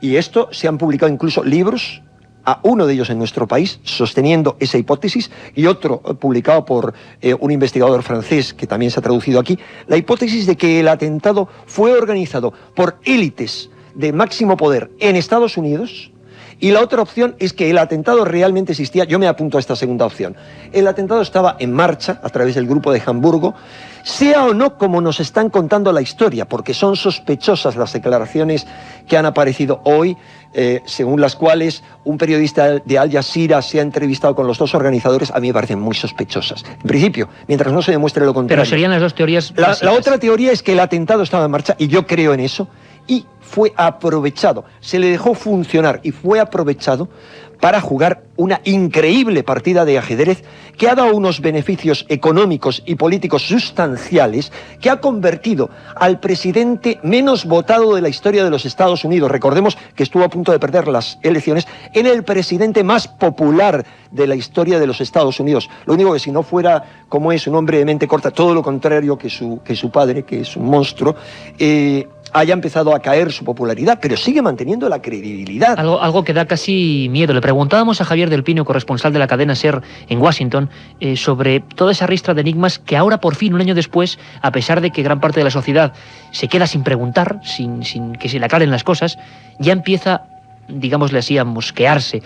y esto se han publicado incluso libros, a uno de ellos en nuestro país, sosteniendo esa hipótesis, y otro publicado por un investigador francés, que también se ha traducido aquí, la hipótesis de que el atentado fue organizado por élites de máximo poder en Estados Unidos. Y la otra opción es que el atentado realmente existía. Yo me apunto a esta segunda opción. El atentado estaba en marcha a través del grupo de Hamburgo, sea o no como nos están contando la historia, porque son sospechosas las declaraciones que han aparecido hoy, según las cuales un periodista de Al Jazeera se ha entrevistado con los dos organizadores. A mí me parecen muy sospechosas. En principio, mientras no se demuestre lo contrario. Pero serían las dos teorías. La otra teoría es que el atentado estaba en marcha, y yo creo en eso, y fue aprovechado, se le dejó funcionar y fue aprovechado para jugar una increíble partida de ajedrez que ha dado unos beneficios económicos y políticos sustanciales, que ha convertido al presidente menos votado de la historia de los Estados Unidos, recordemos que estuvo a punto de perder las elecciones, en el presidente más popular de la historia de los Estados Unidos. Lo único que, si no fuera, como es, un hombre de mente corta, todo lo contrario que su padre, que es un monstruo, haya empezado a caer su popularidad, pero sigue manteniendo la credibilidad. Algo que da casi miedo. Le preguntábamos a Javier del Pino, corresponsal de la cadena SER en Washington, sobre toda esa ristra de enigmas que ahora, por fin, un año después, a pesar de que gran parte de la sociedad se queda sin preguntar, sin que se le aclaren las cosas, ya empieza digámosle así, a mosquearse.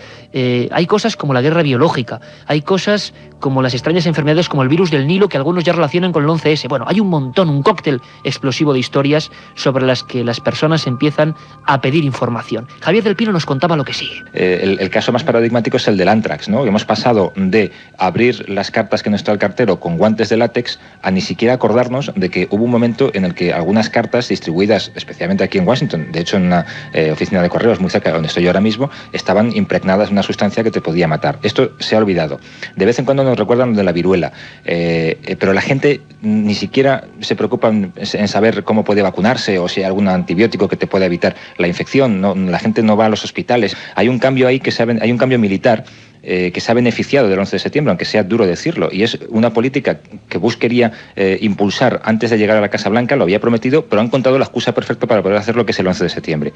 Hay cosas como la guerra biológica, hay cosas como las extrañas enfermedades como el virus del Nilo, que algunos ya relacionan con el 11S. Bueno, hay un montón, un cóctel explosivo de historias sobre las que las personas empiezan a pedir información. Javier del Pino nos contaba lo que sigue. El caso más paradigmático es el del Antrax, ¿no? Hemos pasado de abrir las cartas que nos trae el cartero con guantes de látex a ni siquiera acordarnos de que hubo un momento en el que algunas cartas distribuidas, especialmente aquí en Washington, de hecho en una oficina de correos muy cerca de donde estoy yo ahora mismo, estaban impregnadas de una sustancia que te podía matar. Esto se ha olvidado. De vez en cuando nos recuerdan de la viruela, pero la gente ni siquiera se preocupa en saber cómo puede vacunarse o si hay algún antibiótico que te pueda evitar la infección. No, la gente no va a los hospitales. Hay un cambio ahí hay un cambio militar que se ha beneficiado del 11 de septiembre, aunque sea duro decirlo, y es una política que Bush quería impulsar antes de llegar a la Casa Blanca, lo había prometido, pero han encontrado la excusa perfecta para poder hacer lo que es el 11 de septiembre.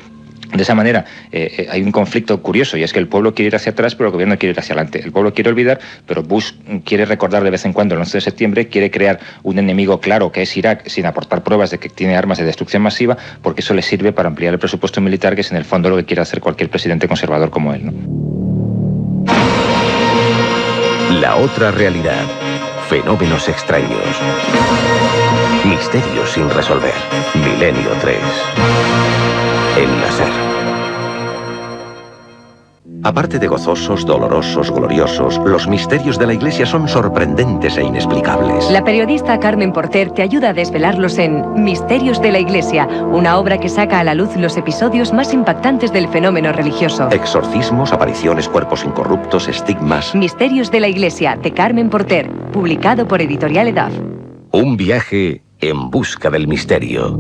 De esa manera hay un conflicto curioso, y es que el pueblo quiere ir hacia atrás, pero el gobierno quiere ir hacia adelante. El pueblo quiere olvidar, pero Bush quiere recordar de vez en cuando el 11 de septiembre, quiere crear un enemigo claro que es Irak, sin aportar pruebas de que tiene armas de destrucción masiva, porque eso le sirve para ampliar el presupuesto militar, que es en el fondo lo que quiere hacer cualquier presidente conservador como él, ¿no? La otra realidad. Fenómenos extraños. Misterios sin resolver. Milenio 3. En la SER. Aparte de gozosos, dolorosos, gloriosos, los misterios de la Iglesia son sorprendentes e inexplicables. La periodista Carmen Porter te ayuda a desvelarlos en Misterios de la Iglesia, una obra que saca a la luz los episodios más impactantes del fenómeno religioso. Exorcismos, apariciones, cuerpos incorruptos, estigmas. Misterios de la Iglesia, de Carmen Porter, publicado por Editorial Edaf. Un viaje en busca del misterio.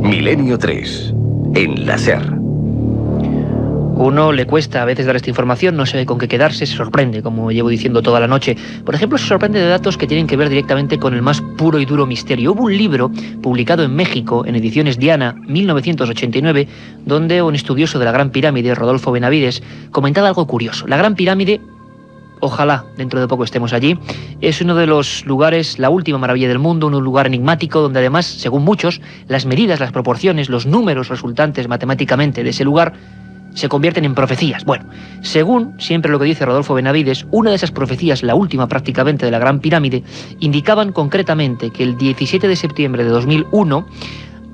Milenio 3. En la SER. Uno le cuesta a veces dar esta información, no sabe con qué quedarse, se sorprende, como llevo diciendo toda la noche. Por ejemplo, se sorprende de datos que tienen que ver directamente con el más puro y duro misterio. Hubo un libro publicado en México, en Ediciones Diana, 1989, donde un estudioso de la Gran Pirámide, Rodolfo Benavides, comentaba algo curioso. La Gran Pirámide, ojalá dentro de poco estemos allí, es uno de los lugares, la última maravilla del mundo, un lugar enigmático donde además, según muchos, las medidas, las proporciones, los números resultantes matemáticamente de ese lugar se convierten en profecías. Bueno, según siempre lo que dice Rodolfo Benavides, una de esas profecías, la última prácticamente de la Gran Pirámide, indicaban concretamente que el 17 de septiembre de 2001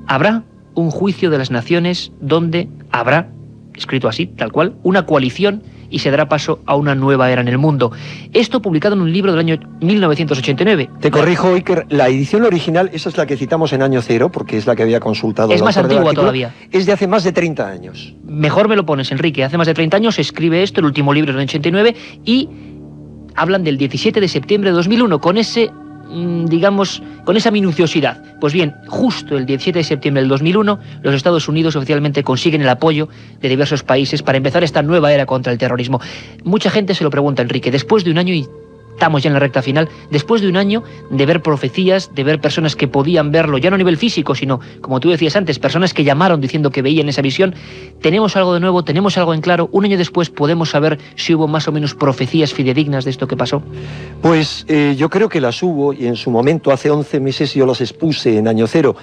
habrá un juicio de las naciones donde habrá, escrito así, tal cual, una coalición y se dará paso a una nueva era en el mundo. Esto publicado en un libro del año 1989. Te corrijo, Iker, la edición original, esa es la que citamos en año cero, porque es la que había consultado. Es más antigua todavía. Es de hace más de 30 años. Mejor me lo pones, Enrique. Hace más de 30 años se escribe esto, el último libro del año 89, y hablan del 17 de septiembre de 2001, con ese, digamos, con esa minuciosidad. Pues bien, justo el 17 de septiembre del 2001, los Estados Unidos oficialmente consiguen el apoyo de diversos países para empezar esta nueva era contra el terrorismo. Mucha gente se lo pregunta, Enrique, después de un año, y estamos ya en la recta final, después de un año de ver profecías, de ver personas que podían verlo, ya no a nivel físico, sino, como tú decías antes, personas que llamaron diciendo que veían esa visión, tenemos algo de nuevo, tenemos algo en claro. Un año después podemos saber si hubo más o menos profecías fidedignas de esto que pasó. Pues yo creo que las hubo, y en su momento, hace 11 meses, yo las expuse en año cero.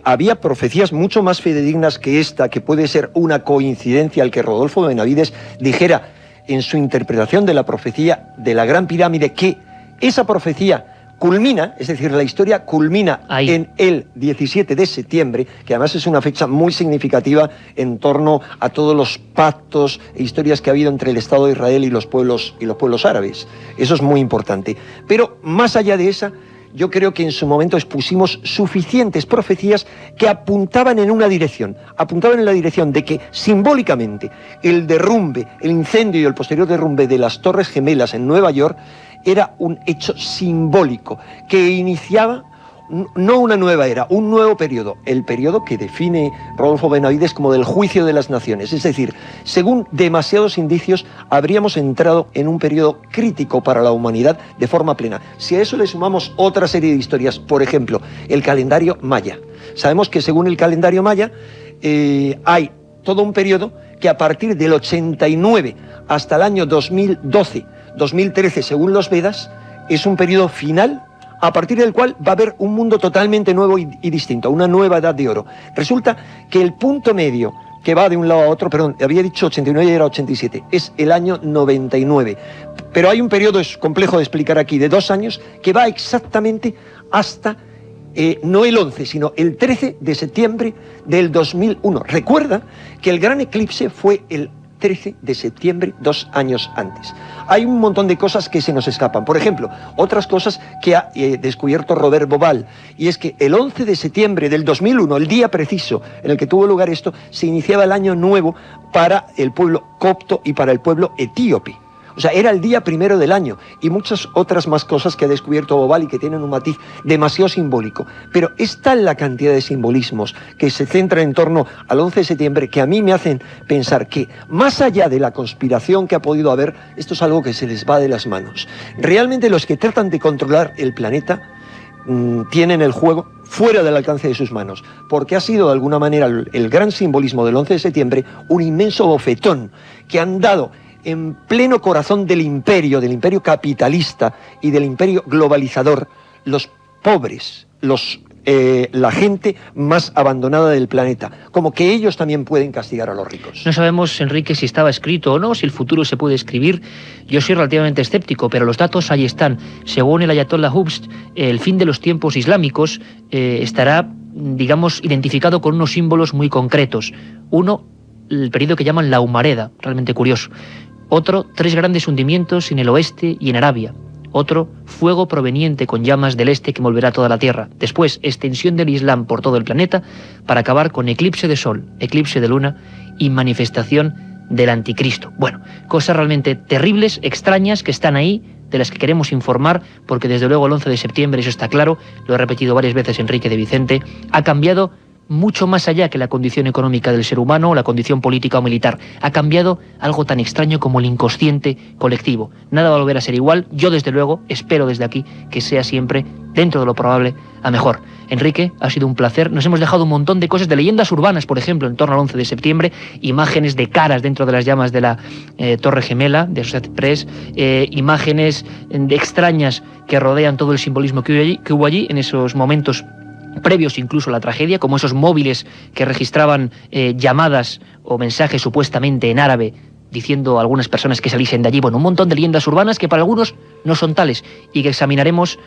Había profecías mucho más fidedignas que esta, que puede ser una coincidencia al que Rodolfo Benavides dijera en su interpretación de la profecía de la Gran Pirámide, que esa profecía culmina, es decir, la historia culmina ahí, en el 17 de septiembre, que además es una fecha muy significativa en torno a todos los pactos e historias que ha habido entre el Estado de Israel y los pueblos árabes. Eso es muy importante. Pero más allá de esa, yo creo que en su momento expusimos suficientes profecías que apuntaban en una dirección, apuntaban en la dirección de que simbólicamente el derrumbe, el incendio y el posterior derrumbe de las Torres Gemelas en Nueva York era un hecho simbólico que iniciaba no una nueva era, un nuevo periodo, el periodo que define Rodolfo Benavides como del juicio de las naciones. Es decir, según demasiados indicios, habríamos entrado en un periodo crítico para la humanidad de forma plena. Si a eso le sumamos otra serie de historias, por ejemplo, el calendario maya. Sabemos que según el calendario maya hay todo un periodo que a partir del 89 hasta el año 2012, 2013, según los Vedas, es un periodo final a partir del cual va a haber un mundo totalmente nuevo y distinto, una nueva edad de oro. Resulta que el punto medio que va de un lado a otro, perdón, había dicho 89 y era 87, es el año 99. Pero hay un periodo, es complejo de explicar aquí, de 2 años, que va exactamente hasta, no el 11, sino el 13 de septiembre del 2001. Recuerda que el gran eclipse fue el 13 de septiembre, 2 años antes. Hay un montón de cosas que se nos escapan. Por ejemplo, otras cosas que ha descubierto Robert Bauval, y es que el 11 de septiembre del 2001, el día preciso en el que tuvo lugar esto, se iniciaba el año nuevo para el pueblo copto y para el pueblo etíope. O sea, era el día primero del año, y muchas otras más cosas que ha descubierto Bauval y que tienen un matiz demasiado simbólico. Pero es tal la cantidad de simbolismos que se centra en torno al 11 de septiembre que a mí me hacen pensar que, más allá de la conspiración que ha podido haber, esto es algo que se les va de las manos. Realmente los que tratan de controlar el planeta tienen el juego fuera del alcance de sus manos, porque ha sido de alguna manera el gran simbolismo del 11 de septiembre un inmenso bofetón que han dado en pleno corazón del imperio capitalista y del imperio globalizador, los pobres, la gente más abandonada del planeta, como que ellos también pueden castigar a los ricos. No sabemos, Enrique, si estaba escrito o no, si el futuro se puede escribir. Yo soy relativamente escéptico, pero los datos ahí están. Según el ayatollah Hubst, el fin de los tiempos islámicos estará, digamos, identificado con unos símbolos muy concretos. Uno, el periodo que llaman la humareda, realmente curioso. Otro, 3 grandes hundimientos en el oeste y en Arabia. Otro, fuego proveniente con llamas del este que envolverá toda la tierra. Después, extensión del Islam por todo el planeta para acabar con eclipse de sol, eclipse de luna y manifestación del anticristo. Bueno, cosas realmente terribles, extrañas, que están ahí, de las que queremos informar, porque desde luego el 11 de septiembre, eso está claro, lo he repetido varias veces Enrique de Vicente, ha cambiado mucho más allá que la condición económica del ser humano o la condición política o militar. Ha cambiado algo tan extraño como el inconsciente colectivo. Nada va a volver a ser igual. Yo, desde luego, espero desde aquí que sea siempre, dentro de lo probable, a mejor. Enrique, ha sido un placer. Nos hemos dejado un montón de cosas, de leyendas urbanas, por ejemplo, en torno al 11 de septiembre, imágenes de caras dentro de las llamas de la Torre Gemela, de Associated Press, imágenes extrañas que rodean todo el simbolismo que hubo allí en esos momentos previos incluso a la tragedia, como esos móviles que registraban llamadas o mensajes supuestamente en árabe diciendo a algunas personas que saliesen de allí. Bueno, un montón de leyendas urbanas que para algunos no son tales y que examinaremos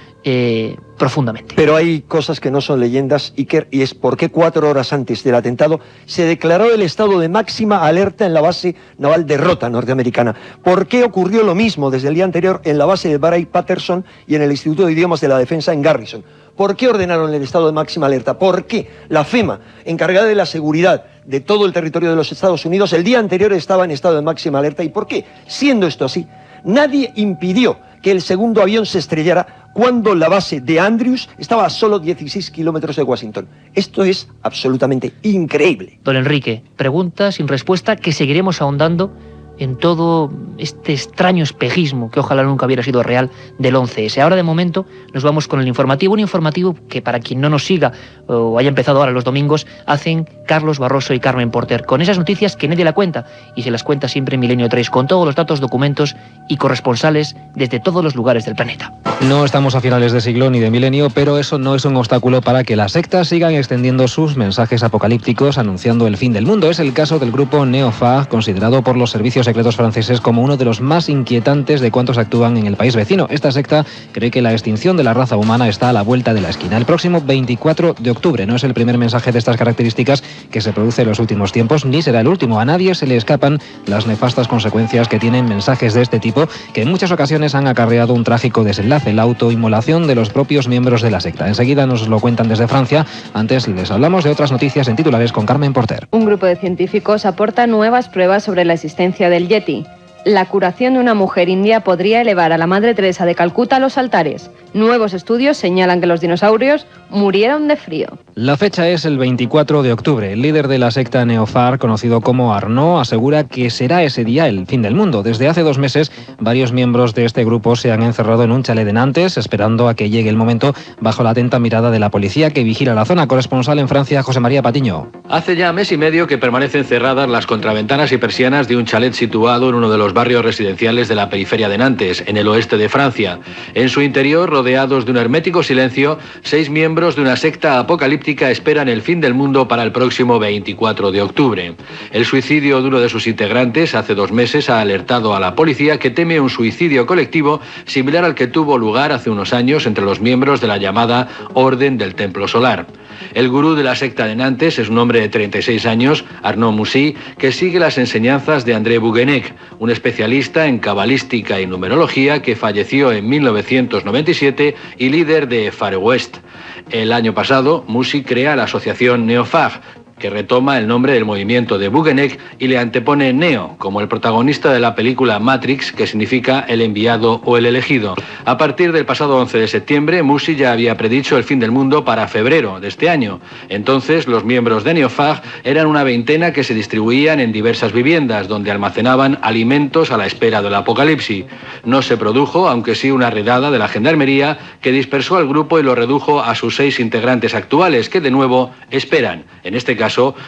profundamente. Pero hay cosas que no son leyendas, Iker, y es por qué 4 horas antes del atentado se declaró el estado de máxima alerta en la base naval de Rota norteamericana. ¿Por qué ocurrió lo mismo desde el día anterior en la base de Bray-Patterson y en el Instituto de Idiomas de la Defensa en Garrison? ¿Por qué ordenaron el estado de máxima alerta? ¿Por qué la FEMA, encargada de la seguridad de todo el territorio de los Estados Unidos, el día anterior estaba en estado de máxima alerta? ¿Y por qué, siendo esto así, nadie impidió que el segundo avión se estrellara cuando la base de Andrews estaba a solo 16 kilómetros de Washington? Esto es absolutamente increíble. Don Enrique, pregunta sin respuesta que seguiremos ahondando en todo este extraño espejismo, que ojalá nunca hubiera sido real, del 11S. Ahora, de momento, nos vamos con el informativo, un informativo que, para quien no nos siga o haya empezado ahora los domingos, hacen Carlos Barroso y Carmen Porter, con esas noticias que nadie la cuenta, y se las cuenta siempre Milenio 3, con todos los datos, documentos y corresponsales desde todos los lugares del planeta. No estamos a finales de siglo ni de milenio, pero eso no es un obstáculo para que las sectas sigan extendiendo sus mensajes apocalípticos anunciando el fin del mundo. Es el caso del grupo Neofag, considerado por los servicios secretos franceses como uno de los más inquietantes de cuantos actúan en el país vecino. Esta secta cree que la extinción de la raza humana está a la vuelta de la esquina. El próximo 24 de octubre no es el primer mensaje de estas características que se produce en los últimos tiempos, ni será el último. A nadie se le escapan las nefastas consecuencias que tienen mensajes de este tipo, que en muchas ocasiones han acarreado un trágico desenlace: la autoinmolación de los propios miembros de la secta. Enseguida nos lo cuentan desde Francia. Antes les hablamos de otras noticias en titulares con Carmen Porter. Un grupo de científicos aporta nuevas pruebas sobre la existencia del Yeti. La curación de una mujer india podría elevar a la Madre Teresa de Calcuta a los altares. Nuevos estudios señalan que los dinosaurios murieron de frío. La fecha es el 24 de octubre. El líder de la secta Neofag, conocido como Arnaud, asegura que será ese día el fin del mundo. Desde hace 2 meses, varios miembros de este grupo se han encerrado en un chalet de Nantes, esperando a que llegue el momento, bajo la atenta mirada de la policía que vigila la zona. Corresponsal en Francia, José María Patiño. Hace ya mes y medio que permanecen cerradas las contraventanas y persianas de un chalet situado en uno de los los barrios residenciales de la periferia de Nantes, en el oeste de Francia. En su interior, rodeados de un hermético silencio, 6 miembros de una secta apocalíptica esperan el fin del mundo para el próximo 24 de octubre. El suicidio de uno de sus integrantes hace 2 meses ha alertado a la policía que teme un suicidio colectivo similar al que tuvo lugar hace unos años entre los miembros de la llamada Orden del Templo Solar. El gurú de la secta de Nantes es un hombre de 36 años, Arnaud Moussy, que sigue las enseñanzas de André Bouguenec, un especialista en cabalística y numerología que falleció en 1997 y líder de Far West. El año pasado, Moussy crea la asociación Neofag, que retoma el nombre del movimiento de Bouguenec y le antepone Neo, como el protagonista de la película Matrix, que significa el enviado o el elegido. A partir del pasado 11 de septiembre, Moussy ya había predicho el fin del mundo para febrero de este año. Entonces, los miembros de Neofag eran una veintena que se distribuían en diversas viviendas, donde almacenaban alimentos a la espera del apocalipsis. No se produjo, aunque sí una redada de la gendarmería, que dispersó al grupo y lo redujo a sus 6 integrantes actuales, que de nuevo esperan, en este caso,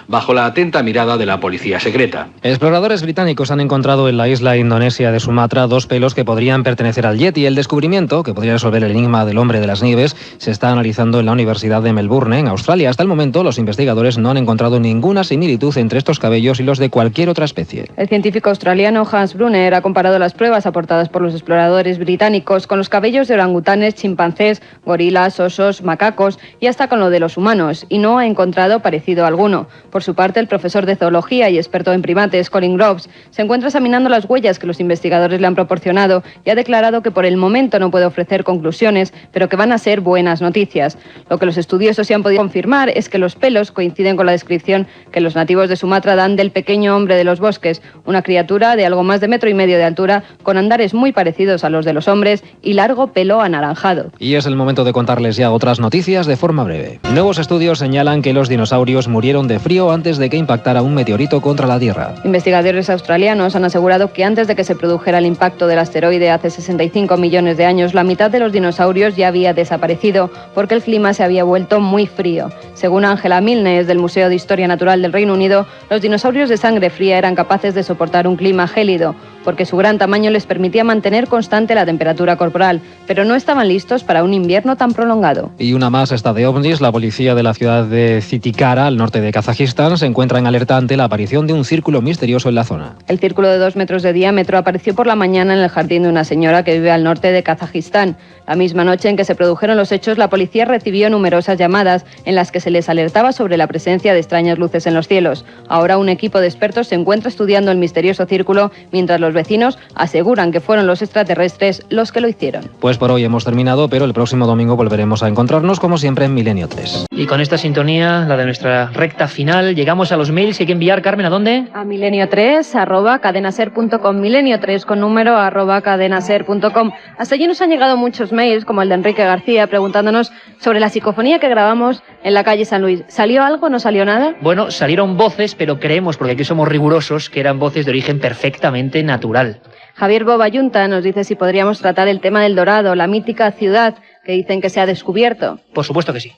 bajo la atenta mirada de la policía secreta. Exploradores británicos han encontrado en la isla indonesia de Sumatra 2 pelos que podrían pertenecer al Yeti. El descubrimiento, que podría resolver el enigma del hombre de las nieves, se está analizando en la Universidad de Melbourne, en Australia. Hasta el momento, los investigadores no han encontrado ninguna similitud entre estos cabellos y los de cualquier otra especie. El científico australiano Hans Brunner ha comparado las pruebas aportadas por los exploradores británicos con los cabellos de orangutanes, chimpancés, gorilas, osos, macacos y hasta con lo de los humanos, y no ha encontrado parecido alguno. Por su parte, el profesor de zoología y experto en primates, Colin Groves, se encuentra examinando las huellas que los investigadores le han proporcionado y ha declarado que por el momento no puede ofrecer conclusiones, pero que van a ser buenas noticias. Lo que los estudiosos sí han podido confirmar es que los pelos coinciden con la descripción que los nativos de Sumatra dan del pequeño hombre de los bosques, una criatura de algo más de 1,5 metros de altura, con andares muy parecidos a los de los hombres y largo pelo anaranjado. Y es el momento de contarles ya otras noticias de forma breve. Nuevos estudios señalan que los dinosaurios murieron de frío antes de que impactara un meteorito contra la Tierra. Investigadores australianos han asegurado que antes de que se produjera el impacto del asteroide hace 65 millones de años, la mitad de los dinosaurios ya había desaparecido porque el clima se había vuelto muy frío. Según Angela Milne, del Museo de Historia Natural del Reino Unido, los dinosaurios de sangre fría eran capaces de soportar un clima gélido, porque su gran tamaño les permitía mantener constante la temperatura corporal, pero no estaban listos para un invierno tan prolongado. Y una más, esta de ovnis. La policía de la ciudad de Zitikara, al norte de Kazajistán, se encuentra en alerta ante la aparición de un círculo misterioso en la zona. El círculo de 2 metros de diámetro apareció por la mañana en el jardín de una señora que vive al norte de Kazajistán. La misma noche en que se produjeron los hechos, la policía recibió numerosas llamadas en las que se les alertaba sobre la presencia de extrañas luces en los cielos. Ahora un equipo de expertos se encuentra estudiando el misterioso círculo, mientras los vecinos aseguran que fueron los extraterrestres los que lo hicieron. Pues por hoy hemos terminado, pero el próximo domingo volveremos a encontrarnos como siempre en Milenio 3. Y con esta sintonía, la de nuestra recta final, llegamos a los mails que hay que enviar. Carmen, ¿a dónde? A milenio3@cadenaser.com, milenio3 con número @cadenaser.com. Hasta allí nos han llegado muchos mails, como el de Enrique García, preguntándonos sobre la psicofonía que grabamos en la calle San Luis. ¿Salió algo? ¿No salió nada? Bueno, salieron voces, pero creemos, porque aquí somos rigurosos, que eran voces de origen perfectamente natural. Javier Bobayunta nos dice si podríamos tratar el tema del Dorado, la mítica ciudad que dicen que se ha descubierto. Por supuesto que sí.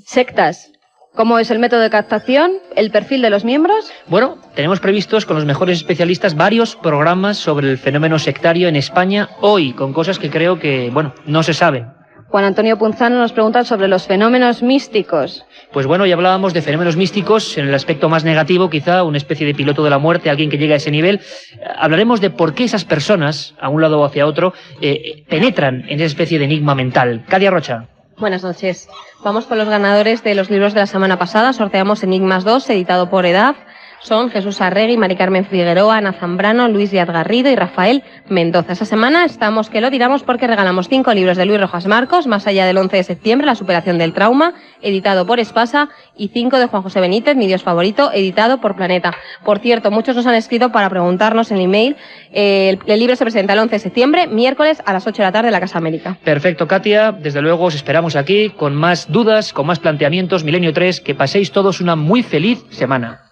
Sectas. ¿Cómo es el método de captación? ¿El perfil de los miembros? Bueno, tenemos previstos con los mejores especialistas varios programas sobre el fenómeno sectario en España hoy, con cosas que creo que, bueno, no se saben. Juan Antonio Punzano nos pregunta sobre los fenómenos místicos. Pues bueno, ya hablábamos de fenómenos místicos en el aspecto más negativo, quizá una especie de piloto de la muerte, alguien que llega a ese nivel. Hablaremos de por qué esas personas, a un lado o hacia otro, penetran en esa especie de enigma mental. Cadia Rocha. Buenas noches. Vamos con los ganadores de los libros de la semana pasada. Sorteamos Enigmas 2, editado por EDAF. Son Jesús Arregui, Mari Carmen Figueroa, Ana Zambrano, Luis Díaz Garrido y Rafael Mendoza. Esta semana estamos que lo tiramos porque regalamos 5 libros de Luis Rojas Marcos, Más allá del 11 de septiembre, La superación del trauma, editado por Espasa, y 5 de Juan José Benítez, Mi Dios favorito, editado por Planeta. Por cierto, muchos nos han escrito para preguntarnos en email. El libro se presenta el 11 de septiembre, miércoles a las 8 de la tarde en la Casa América. Perfecto, Katia. Desde luego os esperamos aquí con más dudas, con más planteamientos. Milenio 3, que paséis todos una muy feliz semana.